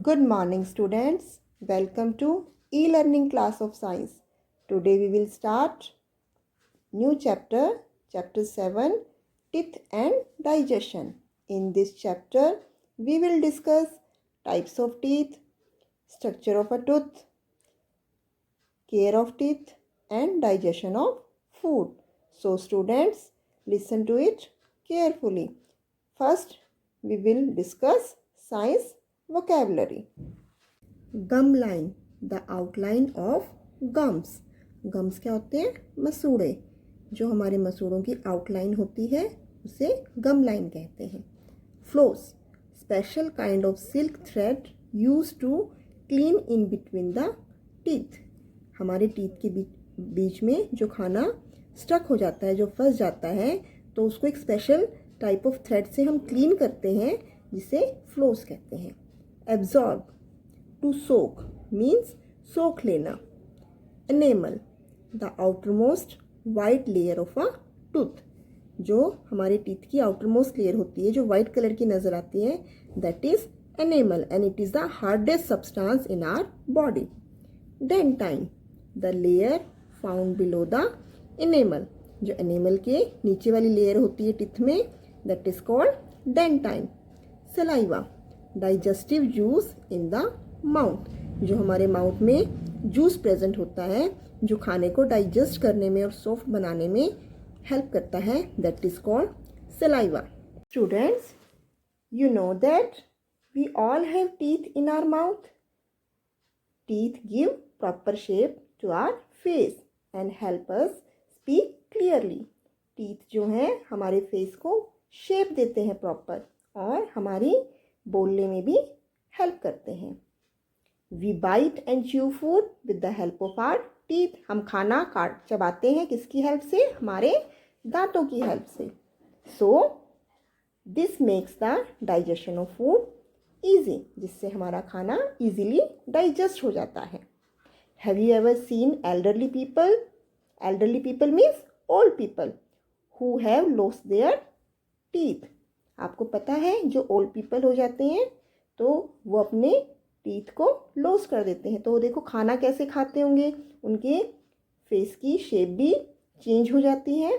Good morning, students. Welcome to e-learning class of science. Today we will start new chapter 7, teeth and digestion. In this chapter, we will discuss types of teeth, structure of a tooth, care of teeth and digestion of food. So students, listen to it carefully. First, we will discuss science vocabulary. Gum line, the outline of gums. Gums क्या होते हैं? मसूड़े. जो हमारे मसूड़ों की outline होती है उसे गम लाइन कहते हैं. Floss, special kind of silk thread use to clean in between the teeth. हमारे टीथ के बीच में जो खाना स्टक हो जाता है, जो फंस जाता है, तो उसको एक स्पेशल टाइप ऑफ थ्रेड से हम क्लीन करते हैं जिसे फ्लोस कहते हैं. एब्जॉर्ब, टू सोक मीन्स सोख लेना. Enamel, the outermost white layer of a tooth. जो हमारे टीथ की आउटरमोस्ट लेयर होती है, जो वाइट कलर की नजर आती है, that is enamel and it is the hardest substance in our body. Dentine, the layer found below the enamel. जो एनेमल के नीचे वाली लेयर होती है टीथ में, that is called dentine. Saliva, digestive juice in the mouth. जो हमारे mouth में जूस प्रेजेंट होता है, जो खाने को डाइजेस्ट करने में और सॉफ्ट बनाने में हेल्प करता है, that is called saliva. Students, you know that we all have teeth in our mouth. Teeth give proper shape to our face and help us speak clearly. Teeth जो हैं हमारे फेस को shape देते हैं proper, और हमारी बोलने में भी हेल्प करते हैं. We bite and chew food with the help of our teeth. हम खाना चबाते हैं किसकी हेल्प से? हमारे दांतों की हेल्प से. So this makes the digestion of food easy, जिससे हमारा खाना easily digest हो जाता है. Have you ever seen elderly people? Elderly people means old people who have lost their teeth. आपको पता है जो old people हो जाते हैं तो वो अपने टीथ को लॉस कर देते हैं. तो देखो खाना कैसे खाते होंगे, उनके फेस की शेप भी चेंज हो जाती है.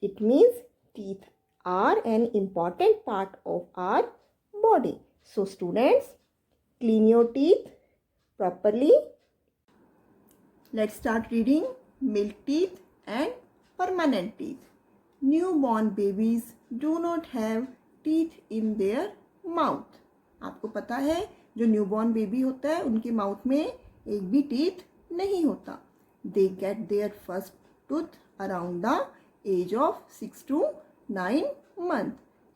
It means teeth are an important part of our body. So students, clean your teeth properly. Let's start reading milk teeth and permanent teeth. New born babies do not have teeth in their mouth. आपको पता है जो newborn baby होता है उनके mouth में एक भी टीथ नहीं होता. They get their first tooth around the age of 6 to 9 month.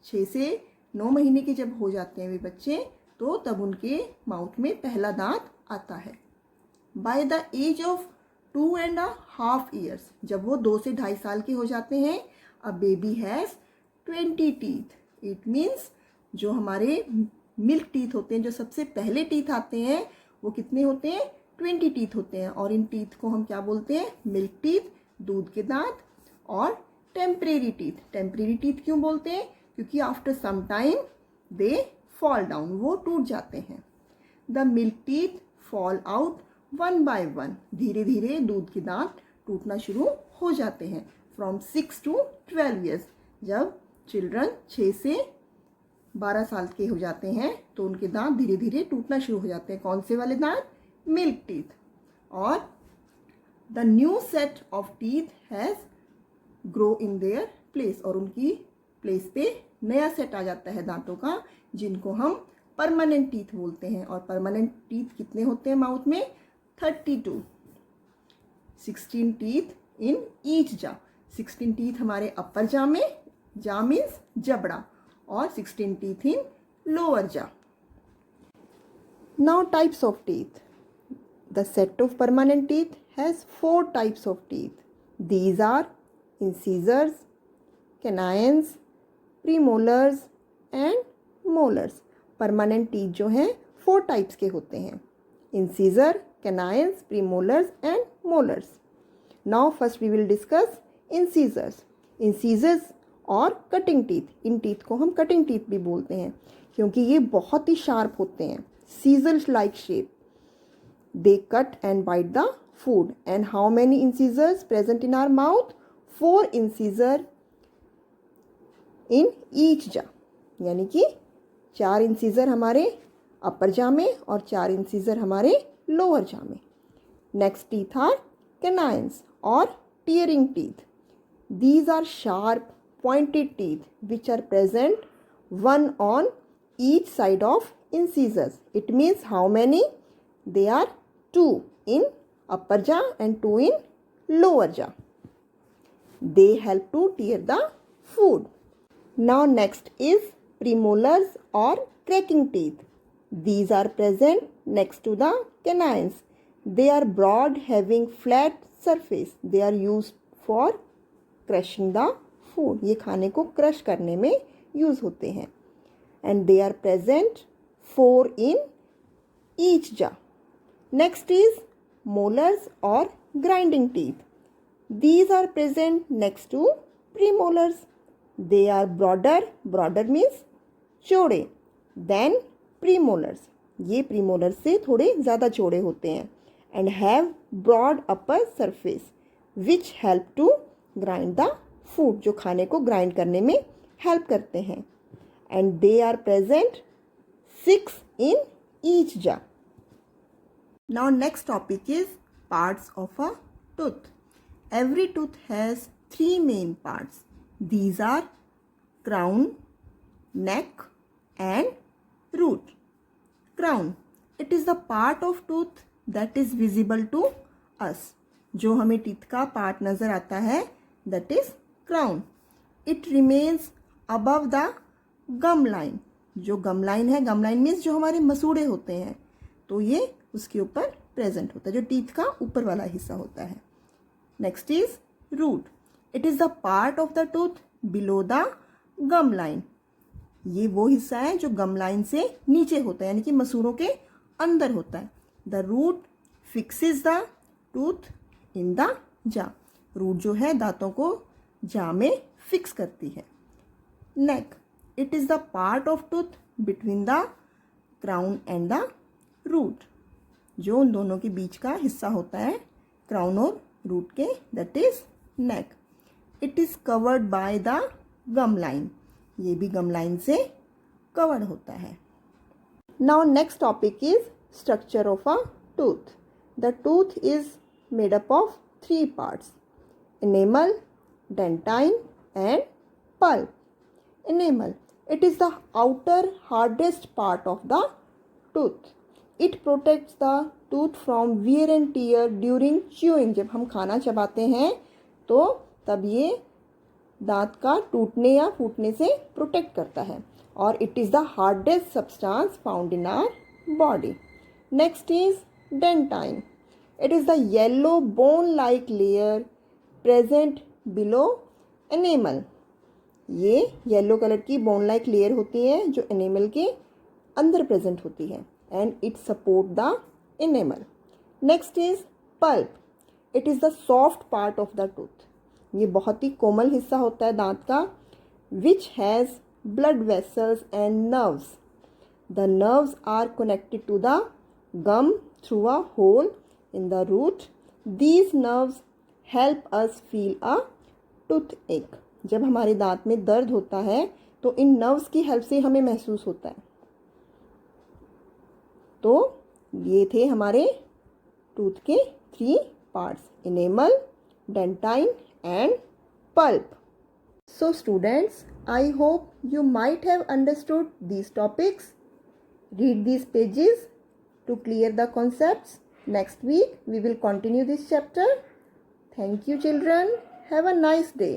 6 से 9 महीने के जब हो जाते हैं वे बच्चे, तो तब उनके माउथ में पहला दांत आता है. By the age of 2.5 years, जब वो 2 से 2.5 साल के हो जाते हैं, a baby has 20 teeth. It means जो हमारे मिल्क टीथ होते हैं, जो सबसे पहले टीथ आते हैं, वो कितने होते हैं? 20 टीथ होते हैं. और इन टीथ को हम क्या बोलते हैं? मिल्क टीथ, दूध के दांत. और टेम्परेरी टीथ. टेम्परेरी टीथ क्यों बोलते हैं? क्योंकि after some time they fall down, वो टूट जाते हैं. The milk teeth fall out 1 by 1. धीरे धीरे दूध के दांत टूटना शुरू हो जाते हैं. फ्रॉम 6 to 12 years, जब चिल्ड्रन 6 से 12 साल के हो जाते हैं तो उनके दांत धीरे धीरे टूटना शुरू हो जाते हैं. कौन से वाले दांत? Milk teeth. और the new set of teeth has grow in their place. और उनकी प्लेस पे नया सेट आ जाता है दांतों का, जिनको हम परमानेंट टीथ बोलते हैं. और परमानेंट टीथ कितने होते हैं माउथ में? 32. 16 टीथ इन ईच जा. 16 टीथ हमारे अपर जा में, जा मीन्स जबड़ा, और 16 teeth in lower jaw. Now types of teeth. The set of permanent teeth has 4 types of teeth. These are incisors, canines, premolars and molars. Permanent teeth जो हैं 4 types के होते हैं. Incisor, canines, premolars and molars. Now first we will discuss incisors. Incisors और cutting teeth. In teeth को हम cutting teeth भी बोलते हैं क्योंकि ये बहुत ही शार्प होते हैं. scissors-like shape. They cut and bite the food. And how many incisors present in our mouth? 4 incisors in each jaw. यानी कि 4 इंसीजर हमारे अपर जा में और 4 इंसीजर हमारे लोअर जा में. नेक्स्ट टीथ आर कैनाइन्स और tearing teeth. These are sharp pointed teeth which are present one on each side of incisors. It means how many? They are 2 in upper jaw and 2 in lower jaw. They help to tear the food. Now next is premolars or cracking teeth. These are present next to the canines. They are broad, having flat surface. They are used for crushing the food. ये खाने को crush करने में use होते हैं. And they are present 4 in each jaw. Next is molars or grinding teeth. These are present next to premolars. They are broader. Broader means चौड़े than premolars. ये premolars से थोड़े ज़्यादा चौड़े होते हैं. And have broad upper surface which help to grind the food. जो खाने को grind करने में help करते हैं. And they are present 6 in each jaw. Now next topic is parts of a tooth. Every tooth has 3 main parts. These are crown, neck and root. Crown. It is the part of tooth that is visible to us. जो हमें teeth का part नज़र आता है that is crown. It remains above the gum line. जो गम line है, गम line means जो हमारे मसूड़े होते हैं, तो ये उसके ऊपर प्रेजेंट होता है, जो टीथ का ऊपर वाला हिस्सा होता है. Next is root. It is the part of the tooth below the gum line. ये वो हिस्सा है जो गम लाइन से नीचे होता है, यानी कि मसूड़ों के अंदर होता है. The root fixes the tooth in the jaw. Root जो है दांतों को जा में फिक्स करती है. Neck. It is the part of tooth between the crown and the root. जो उन दोनों के बीच का हिस्सा होता है क्राउन और रूट के, that is neck. It is covered by the gum line. ये भी गम लाइन से कवर्ड होता है. Now next topic is structure of a tooth. The tooth is made up of 3 parts. enamel, dentine and pulp. Enamel. It is the outer hardest part of the tooth. It protects the tooth from wear and tear during chewing. जब हम खाना चबाते हैं तो तब ये दांत का टूटने या फूटने से प्रोटेक्ट करता है. और it is the hardest substance found in our body. Next is dentine. It is the yellow bone like layer present below enamel. ये येलो कलर की बोन लाइक लेयर होती है जो एनेमल के अंदर प्रेजेंट होती है. And it support the enamel. Next is pulp. It is the soft part of the tooth. ये बहुत ही कोमल हिस्सा होता है दांत का. Which has blood vessels and nerves. The nerves are connected to the gum through a hole in the root. These nerves help us feel a toothache. जब हमारे दांत में दर्द होता है तो इन नर्व्स की हेल्प से हमें महसूस होता है. तो ये थे हमारे टूथ के 3 parts, enamel, dentine and pulp. So students, I hope you might have understood these topics. Read these pages to clear the concepts. Next week we will continue this chapter. Thank you children. Have a nice day.